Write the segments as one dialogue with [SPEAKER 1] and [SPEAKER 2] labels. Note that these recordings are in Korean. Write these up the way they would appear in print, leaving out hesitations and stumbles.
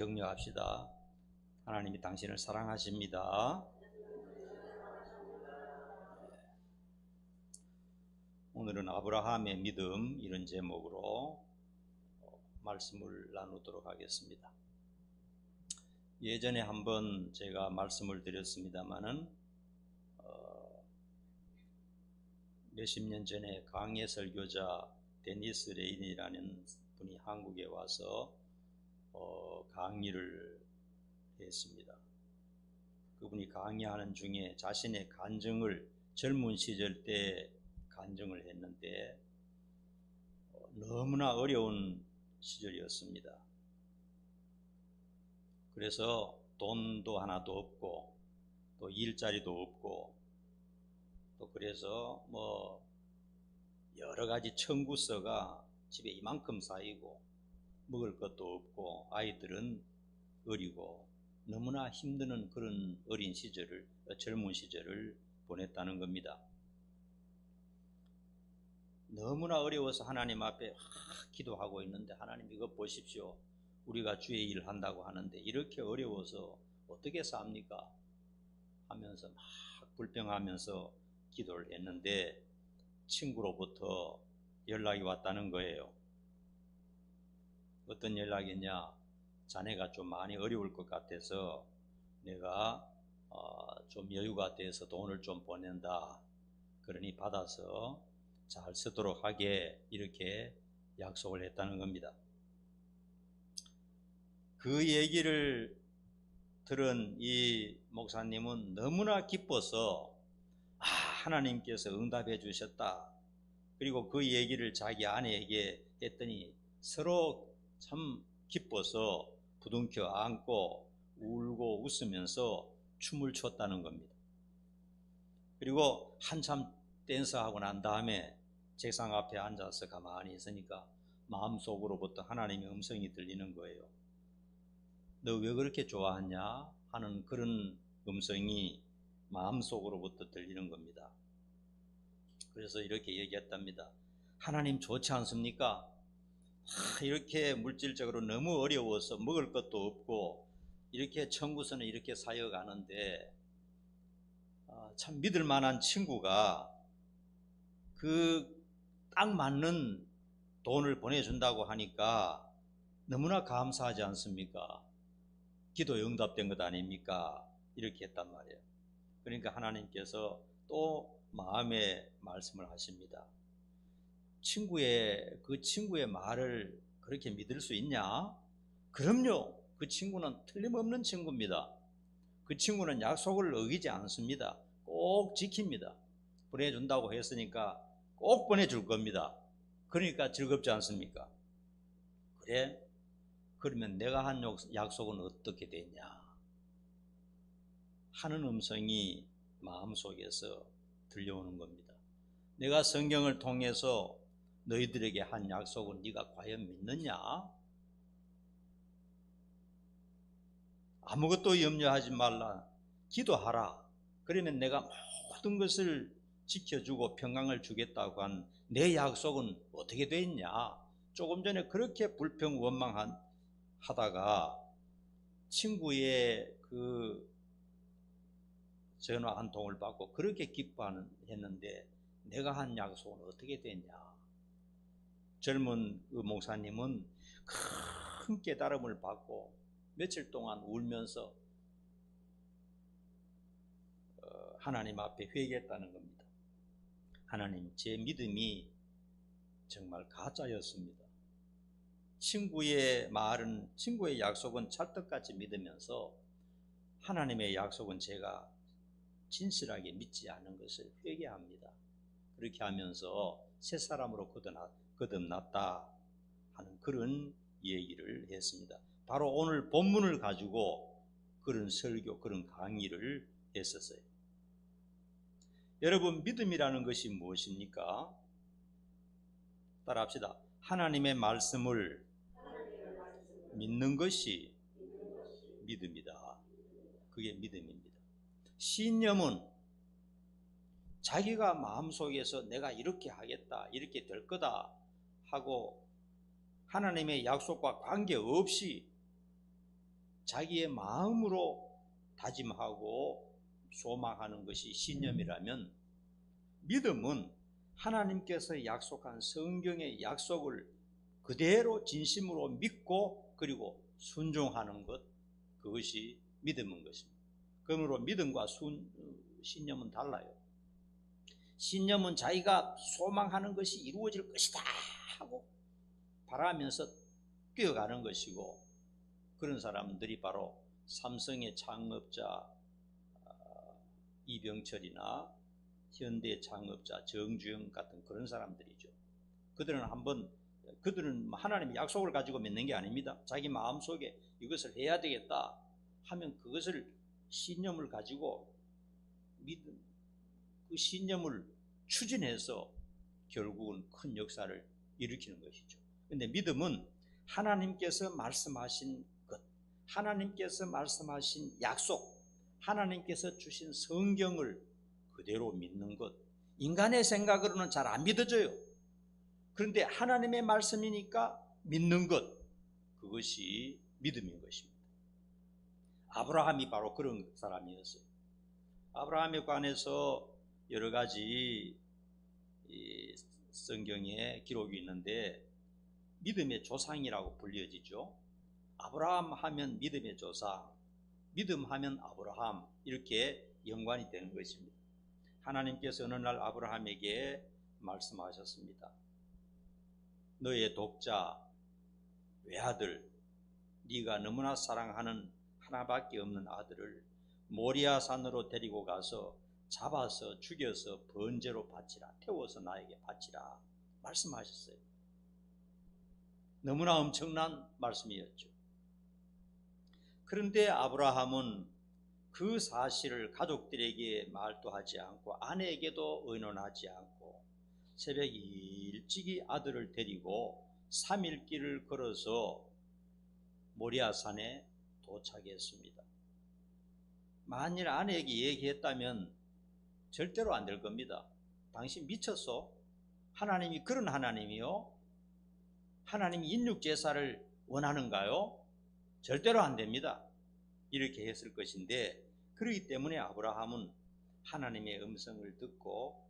[SPEAKER 1] 격려합시다. 하나님이 당신을 사랑하십니다. 오늘은 아브라함의 믿음 이런 제목으로 말씀을 나누도록 하겠습니다. 예전에 한번 제가 말씀을 드렸습니다마는 몇십 년 전에 강해 설교자 데니스 레인이라는 분이 한국에 와서 강의를 했습니다. 그분이 강의하는 중에 자신의 간증을 젊은 시절 때 간증을 했는데 너무나 어려운 시절이었습니다. 그래서 돈도 하나도 없고 또 일자리도 없고 또 그래서 여러 가지 청구서가 집에 이만큼 쌓이고 먹을 것도 없고 아이들은 어리고 너무나 힘드는 그런 젊은 시절을 보냈다는 겁니다. 너무나 어려워서 하나님 앞에 기도하고 있는데, 하나님 이거 보십시오. 우리가 주의 일을 한다고 하는데 이렇게 어려워서 어떻게 삽니까? 하면서 막 불평하면서 기도를 했는데 친구로부터 연락이 왔다는 거예요. 어떤 연락이냐? 자네가 좀 많이 어려울 것 같아서 내가 좀 여유가 돼서 돈을 좀 보낸다. 그러니 받아서 잘 쓰도록 하게, 이렇게 약속을 했다는 겁니다. 그 얘기를 들은 이 목사님은 너무나 기뻐서 하나님께서 응답해 주셨다. 그리고 그 얘기를 자기 아내에게 했더니 서로 참 기뻐서 부둥켜 안고 울고 웃으면서 춤을 췄다는 겁니다. 그리고 한참 댄스하고 난 다음에 책상 앞에 앉아서 가만히 있으니까 마음속으로부터 하나님의 음성이 들리는 거예요. 너 왜 그렇게 좋아하냐? 하는 그런 음성이 마음속으로부터 들리는 겁니다. 그래서 이렇게 얘기했답니다. 하나님 좋지 않습니까? 이렇게 물질적으로 너무 어려워서 먹을 것도 없고 이렇게 청구서는 이렇게 쌓여가는데 참 믿을 만한 친구가 그 딱 맞는 돈을 보내준다고 하니까 너무나 감사하지 않습니까? 기도 응답된 것 아닙니까? 이렇게 했단 말이에요. 그러니까 하나님께서 또 마음에 말씀을 하십니다. 그 친구의 말을 그렇게 믿을 수 있냐? 그럼요. 그 친구는 틀림없는 친구입니다. 그 친구는 약속을 어기지 않습니다. 꼭 지킵니다. 보내준다고 했으니까 꼭 보내줄 겁니다. 그러니까 즐겁지 않습니까? 그래? 그러면 내가 한 약속은 어떻게 되냐? 하는 음성이 마음속에서 들려오는 겁니다. 내가 성경을 통해서 너희들에게 한 약속은 네가 과연 믿느냐? 아무것도 염려하지 말라. 기도하라. 그러면 내가 모든 것을 지켜주고 평강을 주겠다고 한 내 약속은 어떻게 돼 있냐? 조금 전에 그렇게 불평 원망하다가 친구의 그 전화 한 통을 받고 그렇게 기뻐했는데 내가 한 약속은 어떻게 됐냐? 젊은 그 목사님은 큰 깨달음을 받고 며칠 동안 울면서 하나님 앞에 회개했다는 겁니다. 하나님, 제 믿음이 정말 가짜였습니다. 친구의 약속은 찰떡같이 믿으면서 하나님의 약속은 제가 진실하게 믿지 않은 것을 회개합니다. 그렇게 하면서 새 사람으로 거듭났다 하는 그런 얘기를 했습니다. 바로 오늘 본문을 가지고 그런 설교, 그런 강의를 했었어요. 여러분, 믿음이라는 것이 무엇입니까? 따라합시다. 하나님의 말씀을 믿는 것이 믿음이다. 그게 믿음입니다. 신념은 자기가 마음속에서 내가 이렇게 하겠다, 이렇게 될 거다 하고 하나님의 약속과 관계없이 자기의 마음으로 다짐하고 소망하는 것이 신념이라면, 믿음은 하나님께서 약속한 성경의 약속을 그대로 진심으로 믿고 그리고 순종하는 것, 그것이 믿음인 것입니다. 그러므로 믿음과 신념은 달라요. 신념은 자기가 소망하는 것이 이루어질 것이다 하고 바라면서 뛰어가는 것이고, 그런 사람들이 바로 삼성의 창업자 이병철이나 현대 창업자 정주영 같은 그런 사람들이죠. 그들은 하나님의 약속을 가지고 믿는 게 아닙니다. 자기 마음속에 이것을 해야 되겠다 하면 그것을 신념을 가지고 그 신념을 추진해서 결국은 큰 역사를 일으키는 것이죠. 그런데 믿음은 하나님께서 말씀하신 것, 하나님께서 말씀하신 약속, 하나님께서 주신 성경을 그대로 믿는 것. 인간의 생각으로는 잘 안 믿어져요. 그런데 하나님의 말씀이니까 믿는 것, 그것이 믿음인 것입니다. 아브라함이 바로 그런 사람이었어요. 아브라함에 관해서 여러 가지 성경에 기록이 있는데 믿음의 조상이라고 불려지죠. 아브라함 하면 믿음의 조상, 믿음 하면 아브라함, 이렇게 연관이 되는 것입니다. 하나님께서 어느 날 아브라함에게 말씀하셨습니다. 너의 독자 외아들, 네가 너무나 사랑하는 하나밖에 없는 아들을 모리아 산으로 데리고 가서 잡아서 죽여서 번제로 바치라, 태워서 나에게 바치라 말씀하셨어요. 너무나 엄청난 말씀이었죠. 그런데 아브라함은 그 사실을 가족들에게 말도 하지 않고 아내에게도 의논하지 않고 새벽 일찍이 아들을 데리고 3일 길을 걸어서 모리아산에 도착했습니다. 만일 아내에게 얘기했다면 절대로 안 될 겁니다. 당신 미쳤어? 하나님이 그런 하나님이요? 하나님이 인육제사를 원하는가요? 절대로 안 됩니다. 이렇게 했을 것인데, 그렇기 때문에 아브라함은 하나님의 음성을 듣고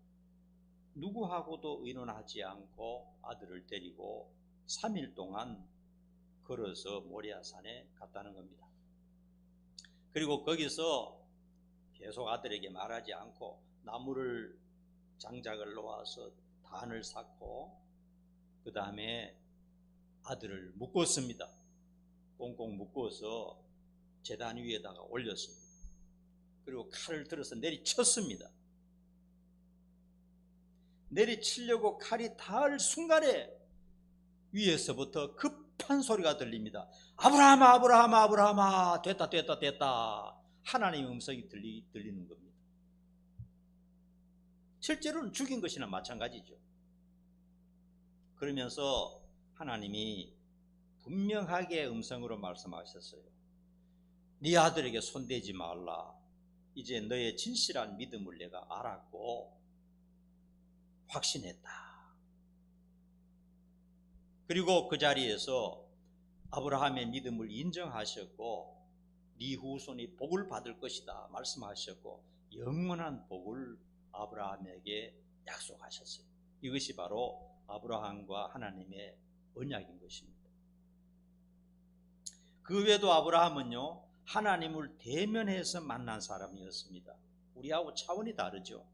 [SPEAKER 1] 누구하고도 의논하지 않고 아들을 데리고 3일 동안 걸어서 모리아산에 갔다는 겁니다. 그리고 거기서 계속 아들에게 말하지 않고 나무를 장작을 놓아서 단을 쌓고 그 다음에 아들을 묶었습니다. 꽁꽁 묶어서 제단 위에다가 올렸습니다. 그리고 칼을 들어서 내리쳤습니다. 내리치려고 칼이 닿을 순간에 위에서부터 급한 소리가 들립니다. 아브라함아, 아브라함아, 아브라함아, 됐다. 하나님의 음성이 들리는 겁니다. 실제로는 죽인 것이나 마찬가지죠. 그러면서 하나님이 분명하게 음성으로 말씀하셨어요. 네 아들에게 손대지 말라. 이제 너의 진실한 믿음을 내가 알았고 확신했다. 그리고 그 자리에서 아브라함의 믿음을 인정하셨고 네 후손이 복을 받을 것이다 말씀하셨고 영원한 복을 아브라함에게 약속하셨어요. 이것이 바로 아브라함과 하나님의 언약인 것입니다. 그 외에도 아브라함은요, 하나님을 대면해서 만난 사람이었습니다. 우리하고 차원이 다르죠.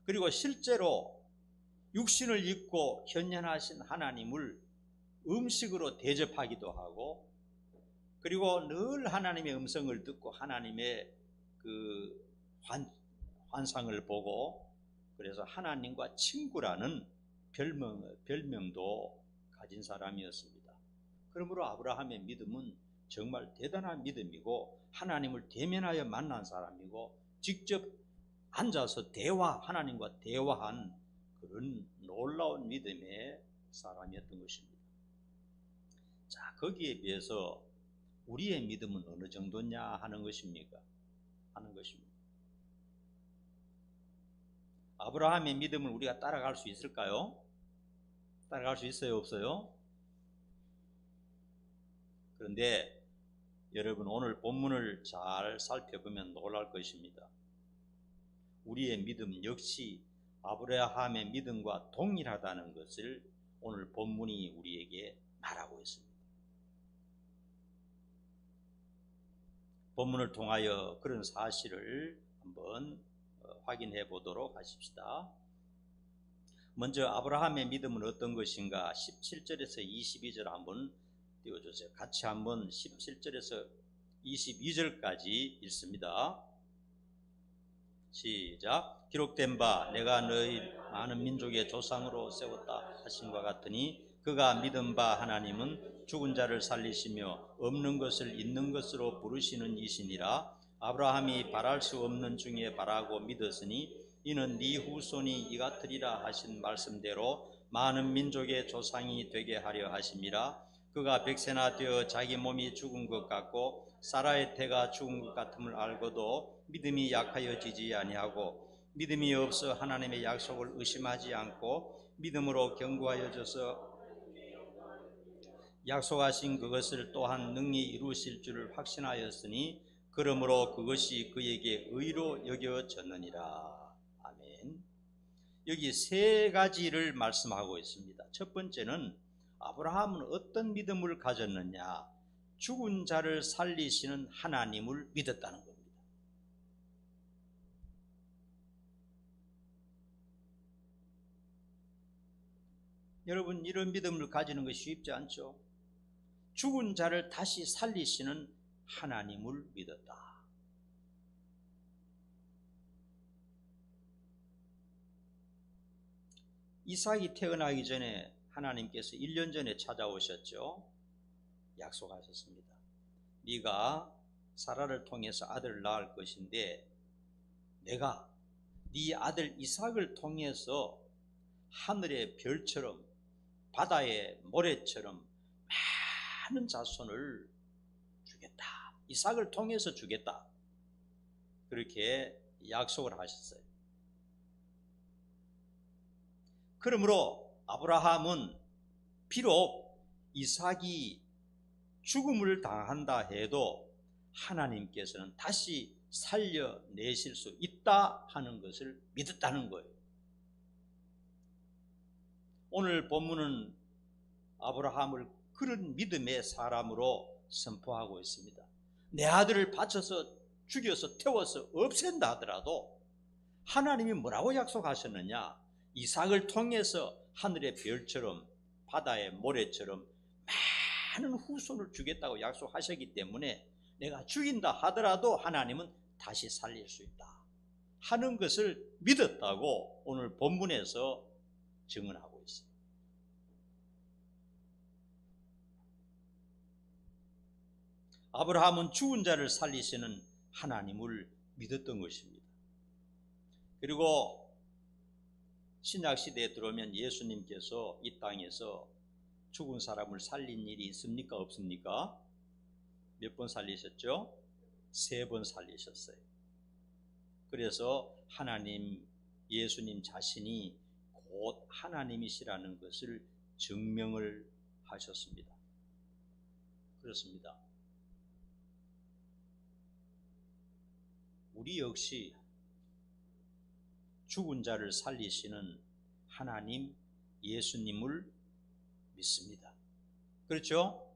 [SPEAKER 1] 그리고 실제로 육신을 입고 현현하신 하나님을 음식으로 대접하기도 하고, 그리고 늘 하나님의 음성을 듣고 하나님의 그 환상을 보고, 그래서 하나님과 친구라는 별명도 가진 사람이었습니다. 그러므로 아브라함의 믿음은 정말 대단한 믿음이고 하나님을 대면하여 만난 사람이고 직접 앉아서 하나님과 대화한 그런 놀라운 믿음의 사람이었던 것입니다. 자, 거기에 비해서 우리의 믿음은 어느 정도냐 하는 것입니다. 아브라함의 믿음을 우리가 따라갈 수 있을까요? 따라갈 수 있어요, 없어요? 그런데 여러분 오늘 본문을 잘 살펴보면 놀랄 것입니다. 우리의 믿음 역시 아브라함의 믿음과 동일하다는 것을 오늘 본문이 우리에게 말하고 있습니다. 본문을 통하여 그런 사실을 한번 확인해 보도록 하십시다. 먼저 아브라함의 믿음은 어떤 것인가? 17절에서 22절 한번 띄워주세요. 같이 한번 17절에서 22절까지 읽습니다. 시작. 기록된 바 내가 너희 많은 민족의 조상으로 세웠다 하신과 같으니 그가 믿은 바 하나님은 죽은 자를 살리시며 없는 것을 있는 것으로 부르시는 이시니라. 아브라함이 바랄 수 없는 중에 바라고 믿었으니 이는 네 후손이 이같으리라 하신 말씀대로 많은 민족의 조상이 되게 하려 하심이라. 그가 백세나 되어 자기 몸이 죽은 것 같고 사라의 태가 죽은 것 같음을 알고도 믿음이 약하여지지 아니하고 믿음이 없어 하나님의 약속을 의심하지 않고 믿음으로 견고하여져서 약속하신 그것을 또한 능히 이루실 줄을 확신하였으니 그러므로 그것이 그에게 의로 여겨졌느니라. 아멘. 여기 세 가지를 말씀하고 있습니다. 첫 번째는 아브라함은 어떤 믿음을 가졌느냐? 죽은 자를 살리시는 하나님을 믿었다는 겁니다. 여러분, 이런 믿음을 가지는 것이 쉽지 않죠? 죽은 자를 다시 살리시는 하나님을 믿었다. 이삭이 태어나기 전에 하나님께서 1년 전에 찾아오셨죠. 약속하셨습니다. 네가 사라를 통해서 아들을 낳을 것인데 내가 네 아들 이삭을 통해서 하늘의 별처럼 바다의 모래처럼 많은 자손을 주겠다. 이삭을 통해서 주겠다. 그렇게 약속을 하셨어요. 그러므로 아브라함은 비록 이삭이 죽음을 당한다 해도 하나님께서는 다시 살려내실 수 있다 하는 것을 믿었다는 거예요. 오늘 본문은 아브라함을 그런 믿음의 사람으로 선포하고 있습니다. 내 아들을 바쳐서 죽여서 태워서 없앤다 하더라도 하나님이 뭐라고 약속하셨느냐? 이삭을 통해서 하늘의 별처럼 바다의 모래처럼 많은 후손을 주겠다고 약속하셨기 때문에 내가 죽인다 하더라도 하나님은 다시 살릴 수 있다 하는 것을 믿었다고 오늘 본문에서 증언하고 있어요. 아브라함은 죽은 자를 살리시는 하나님을 믿었던 것입니다. 그리고 신약시대에 들어오면 예수님께서 이 땅에서 죽은 사람을 살린 일이 있습니까? 없습니까? 몇 번 살리셨죠? 3번 살리셨어요. 그래서 하나님, 예수님 자신이 곧 하나님이시라는 것을 증명을 하셨습니다. 그렇습니다. 우리 역시 죽은 자를 살리시는 하나님 예수님을 믿습니다. 그렇죠?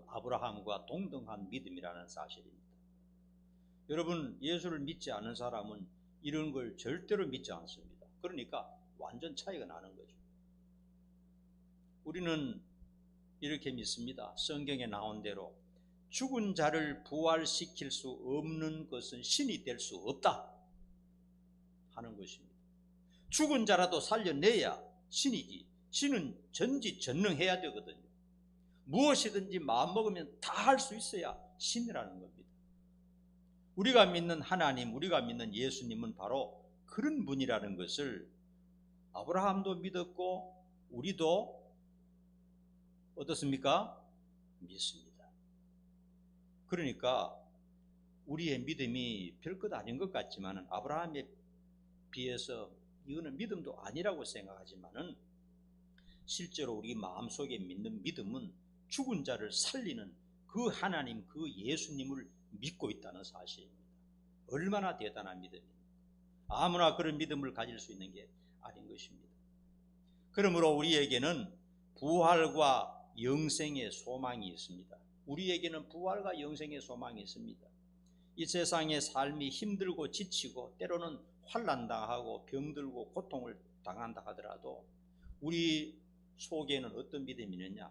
[SPEAKER 1] 아브라함과 동등한 믿음이라는 사실입니다. 여러분, 예수를 믿지 않는 사람은 이런 걸 절대로 믿지 않습니다. 그러니까 완전 차이가 나는 거죠. 우리는 이렇게 믿습니다. 성경에 나온 대로 죽은 자를 부활시킬 수 없는 것은 신이 될 수 없다 하는 것입니다. 죽은 자라도 살려내야 신이지. 신은 전지전능해야 되거든요. 무엇이든지 마음먹으면 다 할 수 있어야 신이라는 겁니다. 우리가 믿는 하나님, 우리가 믿는 예수님은 바로 그런 분이라는 것을 아브라함도 믿었고 우리도 어떻습니까? 믿습니다. 그러니까 우리의 믿음이 별것 아닌 것 같지만 아브라함에 비해서 이거는 믿음도 아니라고 생각하지만은 실제로 우리 마음속에 믿는 믿음은 죽은 자를 살리는 그 하나님, 그 예수님을 믿고 있다는 사실입니다. 얼마나 대단한 믿음입니까? 아무나 그런 믿음을 가질 수 있는 게 아닌 것입니다. 그러므로 우리에게는 부활과 영생의 소망이 있습니다. 우리에게는 부활과 영생의 소망이 있습니다. 이 세상의 삶이 힘들고 지치고 때로는 환난당하고 병들고 고통을 당한다 하더라도 우리 속에는 어떤 믿음이 있느냐?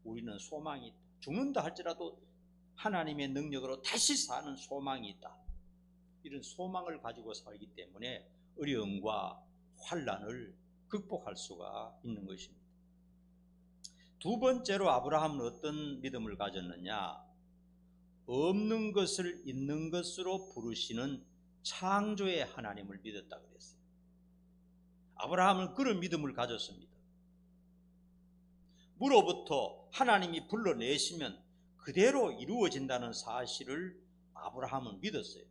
[SPEAKER 1] 우리는 소망이 있다. 죽는다 할지라도 하나님의 능력으로 다시 사는 소망이 있다. 이런 소망을 가지고 살기 때문에 어려움과 환난을 극복할 수가 있는 것입니다. 두 번째로 아브라함은 어떤 믿음을 가졌느냐? 없는 것을 있는 것으로 부르시는 창조의 하나님을 믿었다 그랬어요. 아브라함은 그런 믿음을 가졌습니다. 물로부터 하나님이 불러내시면 그대로 이루어진다는 사실을 아브라함은 믿었어요.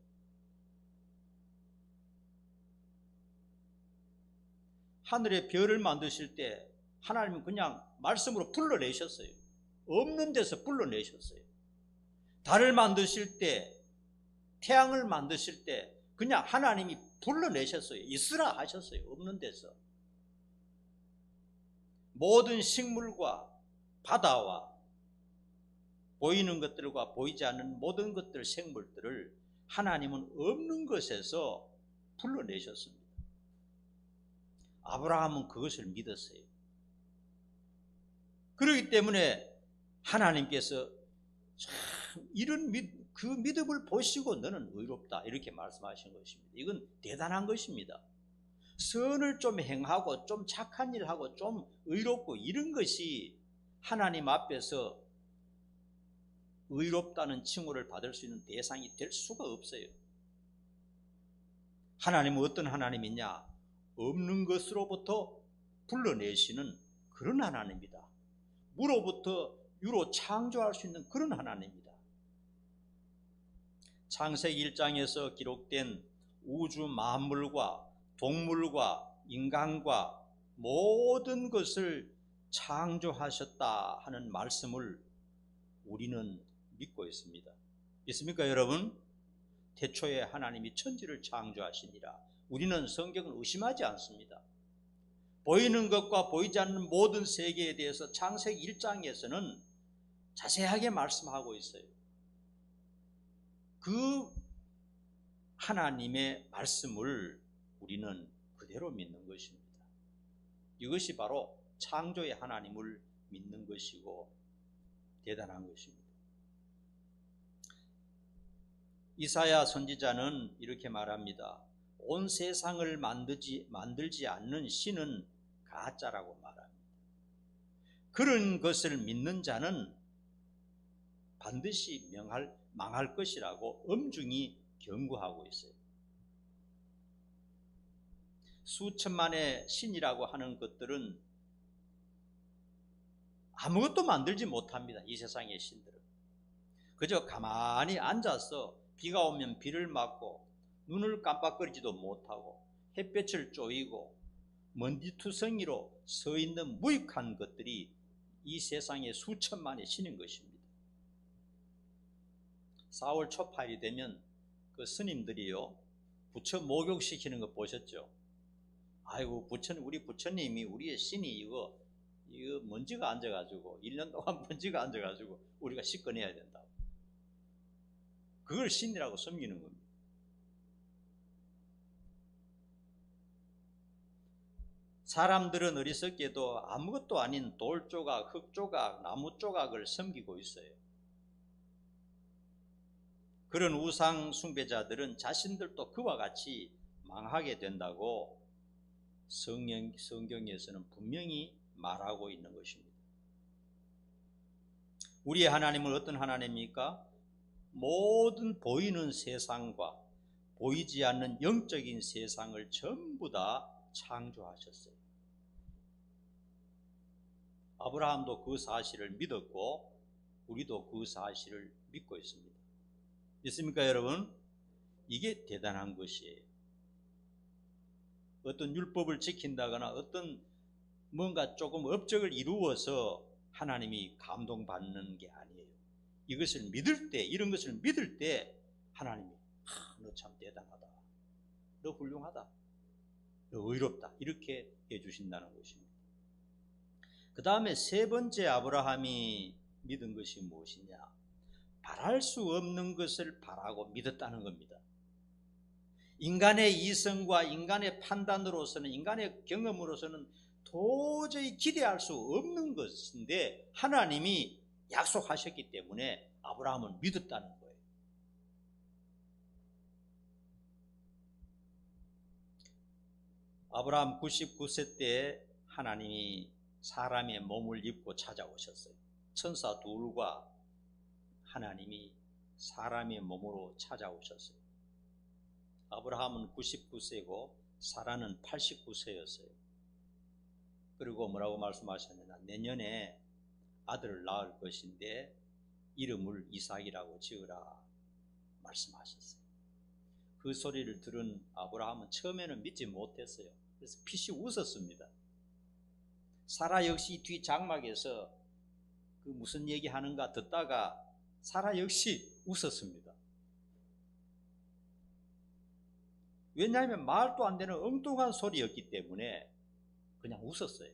[SPEAKER 1] 하늘의 별을 만드실 때 하나님은 그냥 말씀으로 불러내셨어요. 없는 데서 불러내셨어요. 달을 만드실 때, 태양을 만드실 때 그냥 하나님이 불러내셨어요. 있으라 하셨어요. 없는 데서. 모든 식물과 바다와 보이는 것들과 보이지 않는 모든 것들, 생물들을 하나님은 없는 것에서 불러내셨습니다. 아브라함은 그것을 믿었어요. 그렇기 때문에 하나님께서 참 이런 그 믿음을 보시고 너는 의롭다 이렇게 말씀하신 것입니다. 이건 대단한 것입니다. 선을 좀 행하고 좀 착한 일하고 좀 의롭고 이런 것이 하나님 앞에서 의롭다는 칭호를 받을 수 있는 대상이 될 수가 없어요. 하나님은 어떤 하나님이냐? 없는 것으로부터 불러내시는 그런 하나님이다. 무로부터 유로 창조할 수 있는 그런 하나님이다. 창세기 1장에서 기록된 우주 만물과 동물과 인간과 모든 것을 창조하셨다 하는 말씀을 우리는 믿고 있습니다. 믿습니까 여러분? 태초에 하나님이 천지를 창조하시니라. 우리는 성경을 의심하지 않습니다. 보이는 것과 보이지 않는 모든 세계에 대해서 창세기 1장에서는 자세하게 말씀하고 있어요. 그 하나님의 말씀을 우리는 그대로 믿는 것입니다. 이것이 바로 창조의 하나님을 믿는 것이고 대단한 것입니다. 이사야 선지자는 이렇게 말합니다. 온 세상을 만들지 않는 신은 가짜라고 말합니다. 그런 것을 믿는 자는 반드시 망할 것이라고 엄중히 경고하고 있어요. 수천만의 신이라고 하는 것들은 아무것도 만들지 못합니다. 이 세상의 신들은 그저 가만히 앉아서 비가 오면 비를 맞고 눈을 깜빡거리지도 못하고 햇볕을 쬐이고 먼지투성이로 서 있는 무익한 것들이 이 세상의 수천만의 신인 것입니다. 4월 초파일이 되면 그 스님들이요 부처 목욕시키는 거 보셨죠? 아이고 우리 부처님이 우리의 신이 이거 먼지가 앉아가지고 1년 동안 먼지가 앉아가지고 우리가 씻어내야 된다고. 그걸 신이라고 섬기는 겁니다. 사람들은 어리석게도 아무것도 아닌 돌 조각, 흙 조각, 나무 조각을 섬기고 있어요. 그런 우상 숭배자들은 자신들도 그와 같이 망하게 된다고 성경에서는 분명히 말하고 있는 것입니다. 우리의 하나님은 어떤 하나님입니까? 모든 보이는 세상과 보이지 않는 영적인 세상을 전부 다 창조하셨어요. 아브라함도 그 사실을 믿었고 우리도 그 사실을 믿고 있습니다. 믿습니까 여러분? 이게 대단한 것이에요. 어떤 율법을 지킨다거나 어떤 뭔가 조금 업적을 이루어서 하나님이 감동받는 게 아니에요. 이것을 믿을 때, 이런 것을 믿을 때 하나님이 너 참 대단하다, 너 훌륭하다, 너 의롭다, 이렇게 해주신다는 것입니다. 그 다음에 세 번째 아브라함이 믿은 것이 무엇이냐? 바랄 수 없는 것을 바라고 믿었다는 겁니다. 인간의 이성과 인간의 판단으로서는, 인간의 경험으로서는 도저히 기대할 수 없는 것인데 하나님이 약속하셨기 때문에 아브라함은 믿었다는 거예요. 아브라함 99세 때 하나님이 사람의 몸을 입고 찾아오셨어요. 천사 둘과 하나님이 사람의 몸으로 찾아오셨어요. 아브라함은 99세고 사라는 89세였어요. 그리고 뭐라고 말씀하셨느냐? 내년에 아들을 낳을 것인데 이름을 이삭이라고 지으라 말씀하셨어요. 그 소리를 들은 아브라함은 처음에는 믿지 못했어요. 그래서 피식 웃었습니다. 사라 역시 뒤 장막에서 그 무슨 얘기하는가 듣다가 사라 역시 웃었습니다. 왜냐하면 말도 안 되는 엉뚱한 소리였기 때문에 그냥 웃었어요.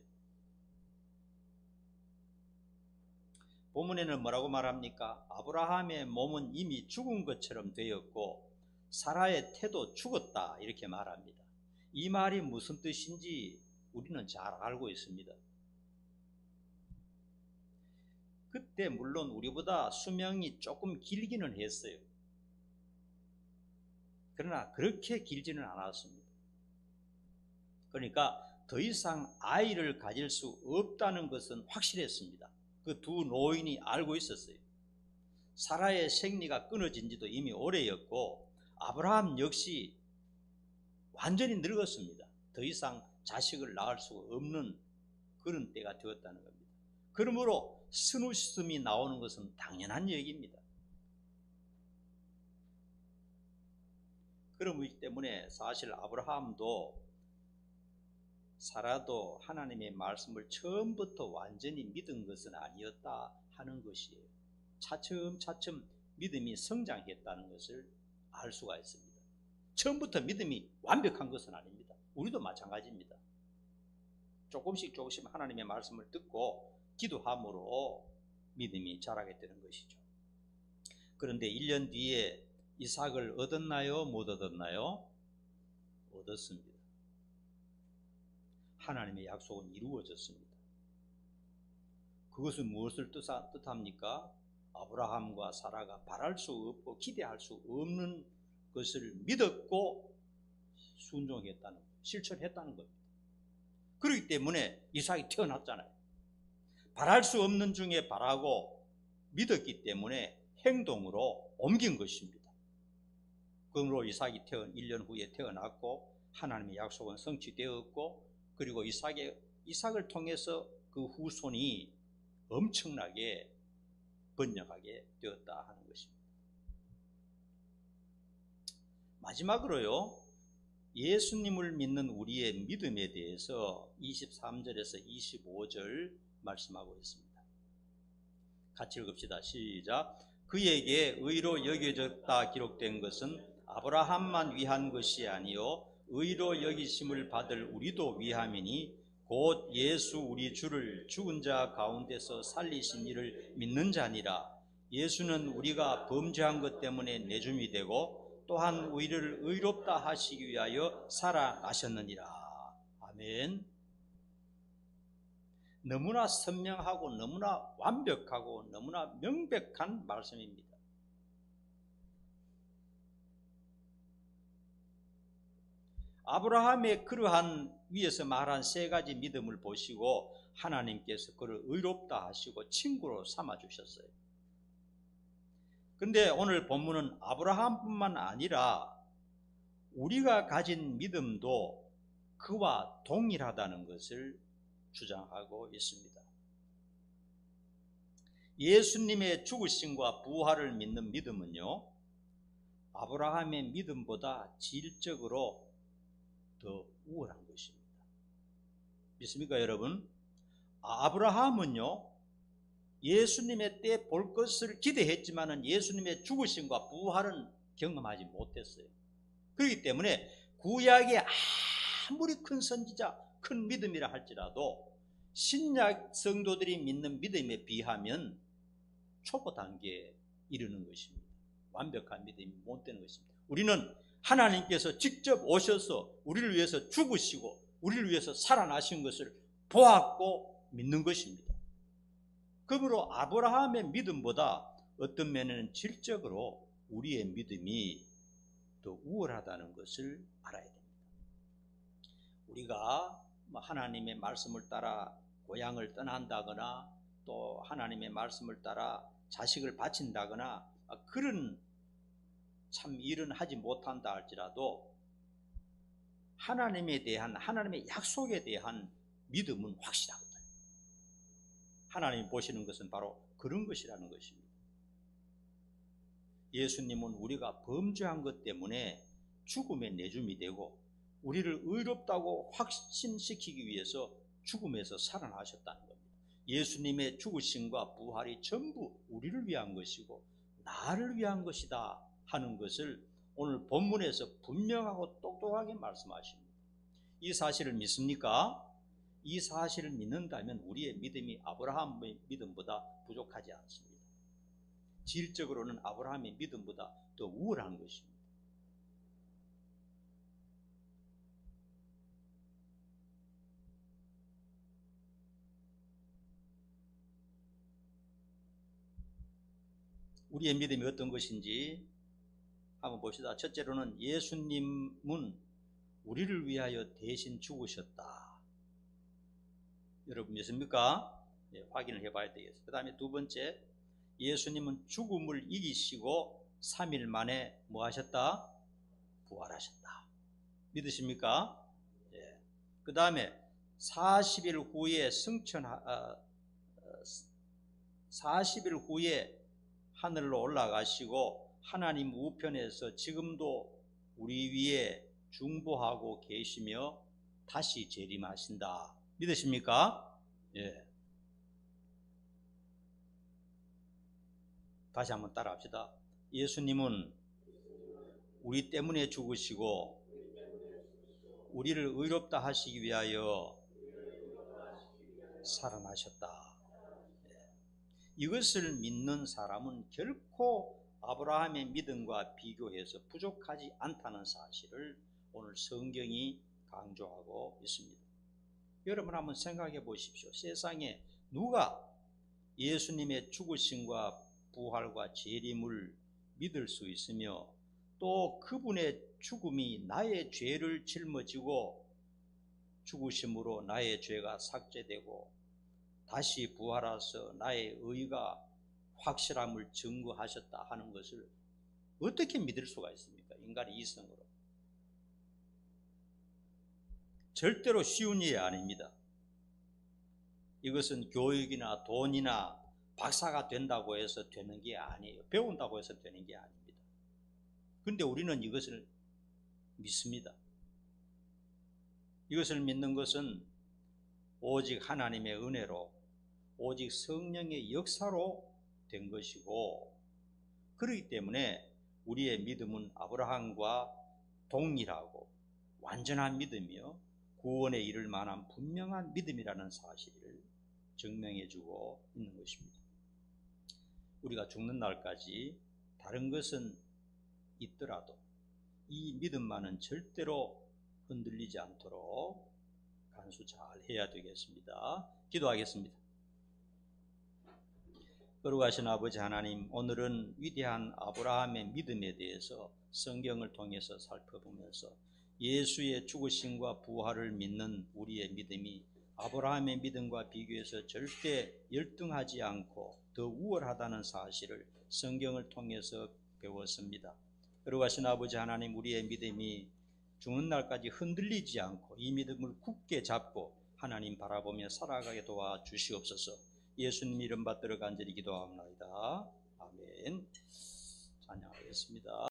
[SPEAKER 1] 본문에는 뭐라고 말합니까? 아브라함의 몸은 이미 죽은 것처럼 되었고 사라의 태도 죽었다, 이렇게 말합니다. 이 말이 무슨 뜻인지 우리는 잘 알고 있습니다. 그때 물론 우리보다 수명이 조금 길기는 했어요. 그러나 그렇게 길지는 않았습니다. 그러니까 더 이상 아이를 가질 수 없다는 것은 확실했습니다. 그 두 노인이 알고 있었어요. 사라의 생리가 끊어진 지도 이미 오래였고 아브라함 역시 완전히 늙었습니다. 더 이상 자식을 낳을 수 없는 그런 때가 되었다는 겁니다. 그러므로 스누스음이 나오는 것은 당연한 얘기입니다. 그렇기 때문에 사실 아브라함도 사라도 하나님의 말씀을 처음부터 완전히 믿은 것은 아니었다 하는 것이에요. 차츰차츰 믿음이 성장했다는 것을 알 수가 있습니다. 처음부터 믿음이 완벽한 것은 아닙니다. 우리도 마찬가지입니다. 조금씩 하나님의 말씀을 듣고 기도함으로 믿음이 자라게 되는 것이죠. 그런데 1년 뒤에 이삭을 얻었나요? 못 얻었나요? 얻었습니다. 하나님의 약속은 이루어졌습니다. 그것은 무엇을 뜻합니까? 아브라함과 사라가 바랄 수 없고 기대할 수 없는 것을 믿었고 순종했다는, 실천했다는 겁니다. 그렇기 때문에 이삭이 태어났잖아요. 바랄 수 없는 중에 바라고 믿었기 때문에 행동으로 옮긴 것입니다. 그러므로 이삭이 1년 후에 태어났고 하나님의 약속은 성취되었고, 그리고 이삭을 통해서 그 후손이 엄청나게 번영하게 되었다 하는 것입니다. 마지막으로요, 예수님을 믿는 우리의 믿음에 대해서 23절에서 25절 말씀하고 있습니다. 같이 읽읍시다. 시작. 그에게 의로 여겨졌다 기록된 것은 아브라함만 위한 것이 아니요 의로 여기심을 받을 우리도 위함이니 곧 예수 우리 주를 죽은 자 가운데서 살리신 이를 믿는 자니라. 예수는 우리가 범죄한 것 때문에 내줌이 되고 또한 우리를 의롭다 하시기 위하여 살아나셨느니라. 아멘. 너무나 선명하고 너무나 완벽하고 너무나 명백한 말씀입니다. 아브라함의 그러한 위에서 말한 세 가지 믿음을 보시고 하나님께서 그를 의롭다 하시고 친구로 삼아 주셨어요. 근데 오늘 본문은 아브라함뿐만 아니라 우리가 가진 믿음도 그와 동일하다는 것을 주장하고 있습니다. 예수님의 죽으심과 부활을 믿는 믿음은요, 아브라함의 믿음보다 질적으로 더 우월한 것입니다. 믿습니까, 여러분? 아브라함은요, 예수님의 때 볼 것을 기대했지만은 예수님의 죽으심과 부활은 경험하지 못했어요. 그렇기 때문에 구약의 아무리 큰 선지자, 큰 믿음이라 할지라도 신약 성도들이 믿는 믿음에 비하면 초보 단계에 이르는 것입니다. 완벽한 믿음이 못 되는 것입니다. 우리는 하나님께서 직접 오셔서 우리를 위해서 죽으시고 우리를 위해서 살아나신 것을 보았고 믿는 것입니다. 그러므로 아브라함의 믿음보다 어떤 면에는 질적으로 우리의 믿음이 더 우월하다는 것을 알아야 됩니다. 우리가 하나님의 말씀을 따라 고향을 떠난다거나 또 하나님의 말씀을 따라 자식을 바친다거나 그런 참 일은 하지 못한다 할지라도 하나님에 대한, 하나님의 약속에 대한 믿음은 확실하거든요. 하나님이 보시는 것은 바로 그런 것이라는 것입니다. 예수님은 우리가 범죄한 것 때문에 죽음의 내줌이 되고 우리를 의롭다고 확신시키기 위해서 죽음에서 살아나셨다는 겁니다. 예수님의 죽으심과 부활이 전부 우리를 위한 것이고 나를 위한 것이다 하는 것을 오늘 본문에서 분명하고 똑똑하게 말씀하십니다. 이 사실을 믿습니까? 이 사실을 믿는다면 우리의 믿음이 아브라함의 믿음보다 부족하지 않습니다. 질적으로는 아브라함의 믿음보다 더 우월한 것입니다. 우리의 믿음이 어떤 것인지 한번 봅시다. 첫째로는 예수님은 우리를 위하여 대신 죽으셨다. 여러분 믿습니까? 네, 확인을 해봐야 되겠습니다. 그 다음에 두 번째, 예수님은 죽음을 이기시고 3일 만에 뭐 하셨다? 부활하셨다. 믿으십니까? 네. 그 다음에 40일 후에 40일 후에 하늘로 올라가시고 하나님 우편에서 지금도 우리 위에 중보하고 계시며 다시 재림하신다. 믿으십니까? 예. 다시 한번 따라합시다. 예수님은 우리 때문에 죽으시고 우리를 의롭다 하시기 위하여 살아나셨다. 이것을 믿는 사람은 결코 아브라함의 믿음과 비교해서 부족하지 않다는 사실을 오늘 성경이 강조하고 있습니다. 여러분 한번 생각해 보십시오. 세상에 누가 예수님의 죽으심과 부활과 재림을 믿을 수 있으며 또 그분의 죽음이 나의 죄를 짊어지고 죽으심으로 나의 죄가 삭제되고 다시 부활하셔서 나의 의가 확실함을 증거하셨다 하는 것을 어떻게 믿을 수가 있습니까? 인간의 이성으로. 절대로 쉬운 일이 아닙니다. 이것은 교육이나 돈이나 박사가 된다고 해서 되는 게 아니에요. 배운다고 해서 되는 게 아닙니다. 그런데 우리는 이것을 믿습니다. 이것을 믿는 것은 오직 하나님의 은혜로, 오직 성령의 역사로 된 것이고, 그렇기 때문에 우리의 믿음은 아브라함과 동일하고 완전한 믿음이요 구원에 이를 만한 분명한 믿음이라는 사실을 증명해주고 있는 것입니다. 우리가 죽는 날까지 다른 것은 있더라도 이 믿음만은 절대로 흔들리지 않도록 간수 잘 해야 되겠습니다. 기도하겠습니다. 거룩하신 아버지 하나님, 오늘은 위대한 아브라함의 믿음에 대해서 성경을 통해서 살펴보면서 예수의 죽으심과 부활을 믿는 우리의 믿음이 아브라함의 믿음과 비교해서 절대 열등하지 않고 더 우월하다는 사실을 성경을 통해서 배웠습니다. 거룩하신 아버지 하나님, 우리의 믿음이 죽는 날까지 흔들리지 않고 이 믿음을 굳게 잡고 하나님 바라보며 살아가게 도와주시옵소서. 예수님 이름 받들어 간절히 기도합니다. 아멘. 찬양하겠습니다.